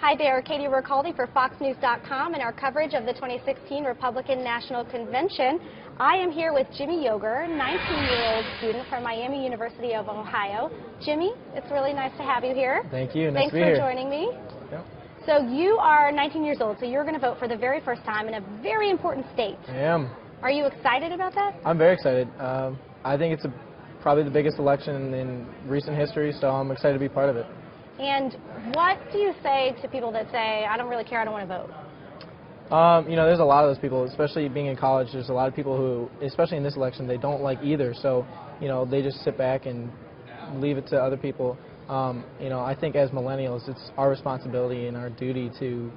Hi there, Katy Ricalde for FoxNews.com and our coverage of the 2016 Republican National Convention. I am here with Jimmy Yoger, 19-year-old student from Miami University of Ohio. Jimmy, it's really nice to have you here. Thank you. Nice Thanks to be here. for joining me. Yep. So you are 19 years old, so you're going to vote for the very first time in a very important state. I am. Are you excited about that? I'm very excited. I think it's probably the biggest election in recent history, so I'm excited to be part of it. And what do you say to people that say, I don't really care, I don't want to vote? You know, there's a lot of those people, especially being in college. There's a lot of people who, especially in this election, they don't like either. So, you know, they just sit back and leave it to other people. You know, I think as millennials, it's our responsibility and our duty to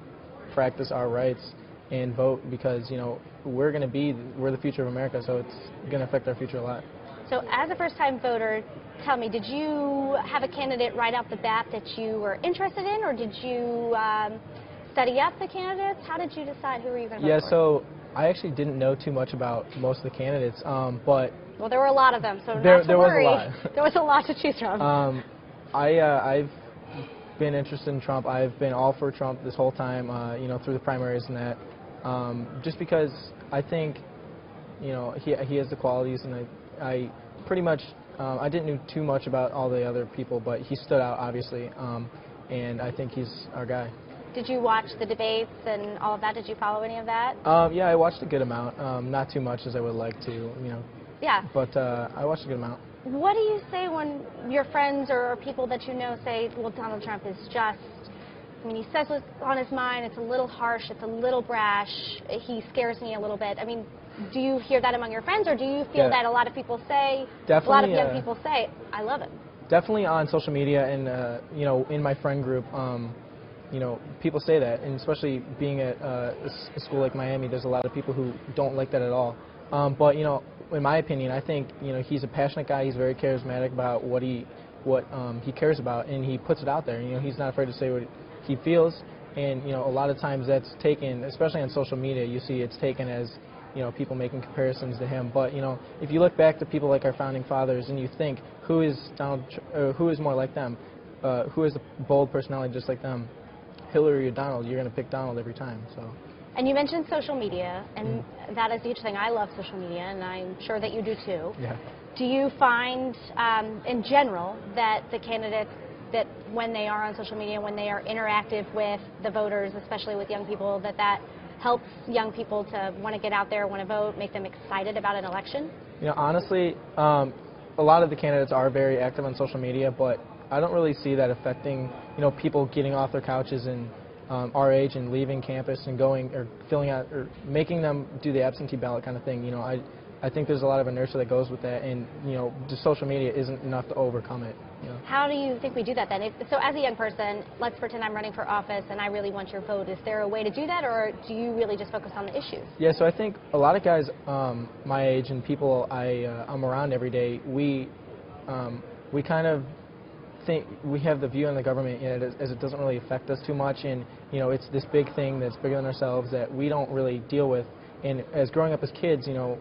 practice our rights and vote because, you know, we're the future of America, so it's going to affect our future a lot. So as a first-time voter, tell me, did you have a candidate right off the bat that you were interested in, or did you study up the candidates? How did you decide who were you going to vote for? Yeah, so I actually didn't know too much about most of the candidates, but... Well, there were a lot of them, so there not to worry. Was a lot. There was a lot to choose from. I've been interested in Trump. I've been all for Trump this whole time, you know, through the primaries and that, just because I think, you know, he has the qualities, and I pretty much, I didn't know too much about all the other people, but he stood out, obviously, and I think he's our guy. Did you watch the debates and all of that? Did you follow any of that? Yeah, I watched a good amount, not too much as I would like to, you know. Yeah. But I watched a good amount. What do you say when your friends or people that you know say, well, Donald Trump is just, I mean, he says what's on his mind, it's a little harsh, it's a little brash, he scares me a little bit. I mean, do you hear that among your friends, or do you feel that a lot of people say, a lot of young people say, I love him? Definitely on social media and, you know, in my friend group, you know, people say that, and especially being at a school like Miami, there's a lot of people who don't like that at all. But, you know, in my opinion, I think, you know, he's a passionate guy, he's very charismatic about what he cares about, and he puts it out there. You know, he's not afraid to say what he feels, and, you know, a lot of times that's taken, especially on social media, you see it's taken as, you know, people making comparisons to him. But, you know, if you look back to people like our founding fathers and you think, who is more like them? Who is a bold personality just like them? Hillary or Donald? You're going to pick Donald every time. So. And you mentioned social media, and that is a huge thing. I love social media, and I'm sure that you do too. Yeah. Do you find, in general, that the candidates, that when they are on social media, when they are interactive with the voters, especially with young people, that helps young people to want to get out there, want to vote, make them excited about an election? You know, honestly, a lot of the candidates are very active on social media, but I don't really see that affecting, you know, people getting off their couches and our age and leaving campus and going or filling out or making them do the absentee ballot kind of thing. You know, I think there's a lot of inertia that goes with that, and, you know, just social media isn't enough to overcome it. You know. How do you think we do that then? So as a young person, let's pretend I'm running for office and I really want your vote. Is there a way to do that, or do you really just focus on the issues? Yeah, so I think a lot of guys my age and people I'm around every day, we kind of think we have the view on the government, you know, as it doesn't really affect us too much, and, you know, it's this big thing that's bigger than ourselves that we don't really deal with. And as growing up as kids, you know,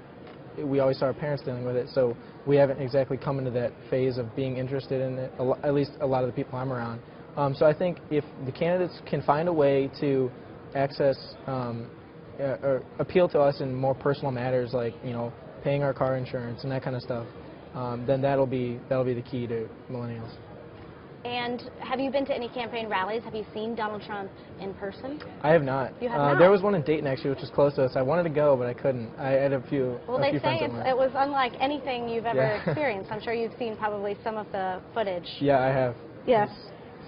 we always saw our parents dealing with it, so we haven't exactly come into that phase of being interested in it, at least a lot of the people I'm around. So I think if the candidates can find a way to access or appeal to us in more personal matters, like, you know, paying our car insurance and that kind of stuff, then that'll be the key to millennials. And have you been to any campaign rallies? Have you seen Donald Trump in person? I have not. You have not? There was one in Dayton, actually, which was close to us. I wanted to go, but I couldn't. I had a few Well, they say it was unlike anything you've ever experienced. I'm sure you've seen probably some of the footage. Yeah, I have. Yes.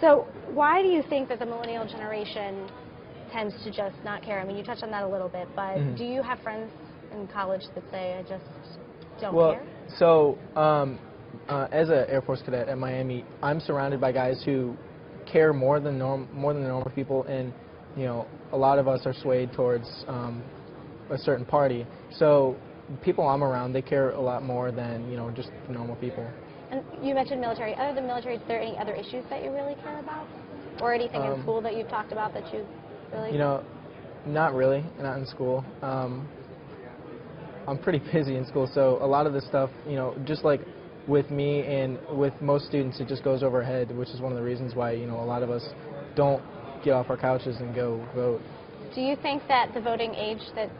So why do you think that the millennial generation tends to just not care? I mean, you touched on that a little bit, but do you have friends in college that say, I just don't care? So, as an Air Force cadet at Miami, I'm surrounded by guys who care more than the normal people, and, you know, a lot of us are swayed towards a certain party. So people I'm around, they care a lot more than, you know, just normal people. And you mentioned military. Other than military, is there any other issues that you really care about, or anything in school that you've talked about that you really? You know, not really. Not in school. I'm pretty busy in school, so a lot of the stuff, you know, just like with me and with most students, it just goes over our head, which is one of the reasons why, you know, a lot of us don't get off our couches and go vote. Do you think that the voting age that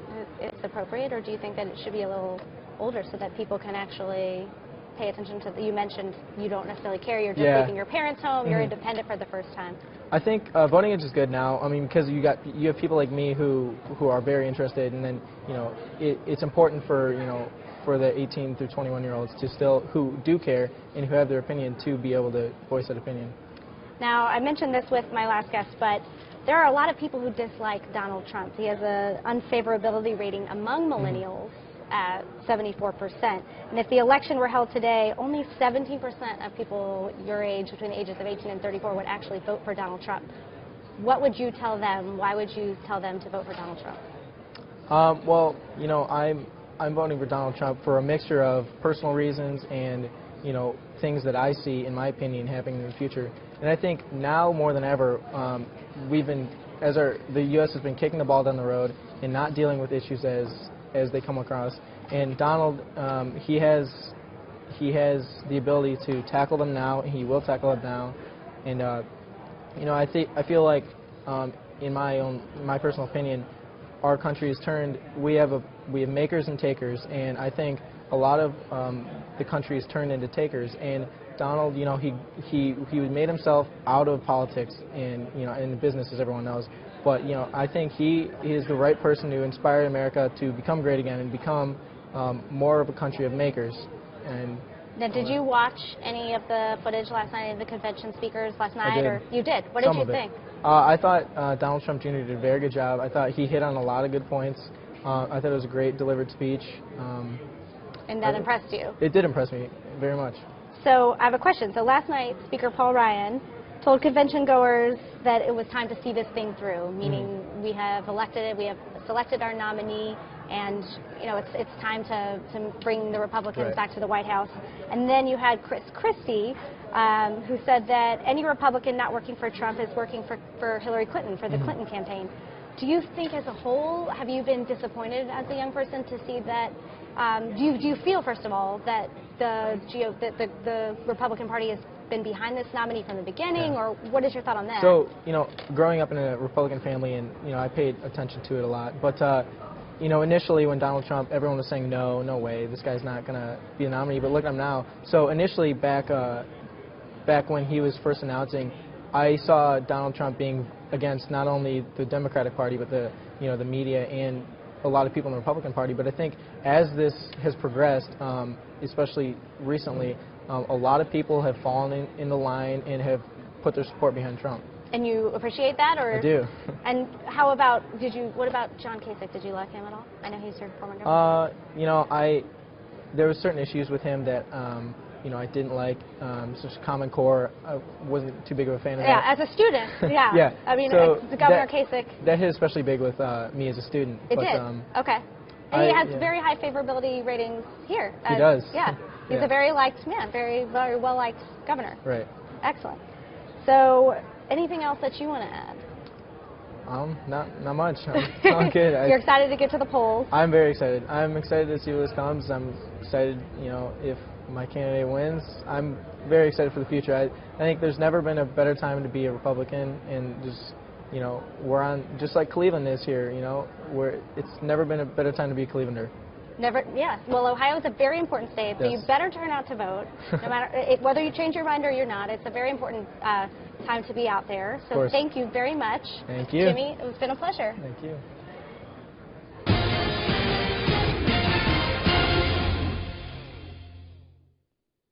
is appropriate, or do you think that it should be a little older so that people can actually pay attention to? You mentioned you don't necessarily care. You're just leaving your parents home. You're independent for the first time. I think voting age is good now. I mean, because you have people like me who are very interested, and then it's important for for the 18 through 21-year-olds to still who do care and who have their opinion to be able to voice that opinion. Now, I mentioned this with my last guest, but there are a lot of people who dislike Donald Trump. He has an unfavorability rating among millennials at 74%. And if the election were held today, only 17% of people your age, between the ages of 18 and 34, would actually vote for Donald Trump. What would you tell them? Why would you tell them to vote for Donald Trump? Well, I'm voting for Donald Trump for a mixture of personal reasons and things that I see, in my opinion, happening in the future. And I think now more than ever, the U.S. has been kicking the ball down the road and not dealing with issues as they come across. And Donald, he has the ability to tackle them now, and he will tackle them now. And I feel like, in my personal opinion, our country has turned. We have makers and takers, and I think a lot of the country has turned into takers. And Donald, he made himself out of politics and in business, as everyone knows. But I think he is the right person to inspire America to become great again and become more of a country of makers. And now, did you watch any of the footage last night of the convention speakers last night? I did. Or you did? What did you think? I thought Donald Trump Jr. did a very good job. I thought he hit on a lot of good points. I thought it was a great delivered speech. And that impressed you? It did impress me very much. So I have a question. So last night, Speaker Paul Ryan told convention goers that it was time to see this thing through, meaning we have selected our nominee, and it's time to bring the Republicans back to the White House. And then you had Chris Christie, who said that any Republican not working for Trump is working for Hillary Clinton, for the Clinton campaign. Do you think, as a whole, have you been disappointed as a young person to see that? Do you feel, first of all, that the Republican Party has been behind this nominee from the beginning, or what is your thought on that? So, growing up in a Republican family, and I paid attention to it a lot. But initially when Donald Trump, everyone was saying no way, this guy's not going to be the nominee. But look at him now. So initially, back when he was first announcing, I saw Donald Trump being against not only the Democratic Party, but the media and a lot of people in the Republican Party. But I think as this has progressed, especially recently, a lot of people have fallen in the line and have put their support behind Trump. And you appreciate that, or? I do. And how about, what about John Kasich? Did you like him at all? I know he's your former governor. There were certain issues with him that, I didn't like. Such Common Core, I wasn't too big of a fan of that. Yeah, as a student, yeah. Yeah. I mean, so Governor Kasich. That hit especially big with me as a student. It did? Okay. And he has very high favorability ratings here. He does. Yeah. He's a very liked man, very well-liked governor. Right. Excellent. So, anything else that you want to add? Not much. I'm good. You're excited to get to the polls? I'm very excited. I'm excited to see where this comes. I'm excited, if my candidate wins. I'm very excited for the future. I think there's never been a better time to be a Republican, and just, we're on, just like Cleveland is here, it's never been a better time to be a Clevelander. Never, yeah. Well, Ohio is a very important state, so you better turn out to vote, no matter whether you change your mind or you're not. It's a very important time to be out there. So thank you very much. Thank you. Jimmy, it's been a pleasure. Thank you.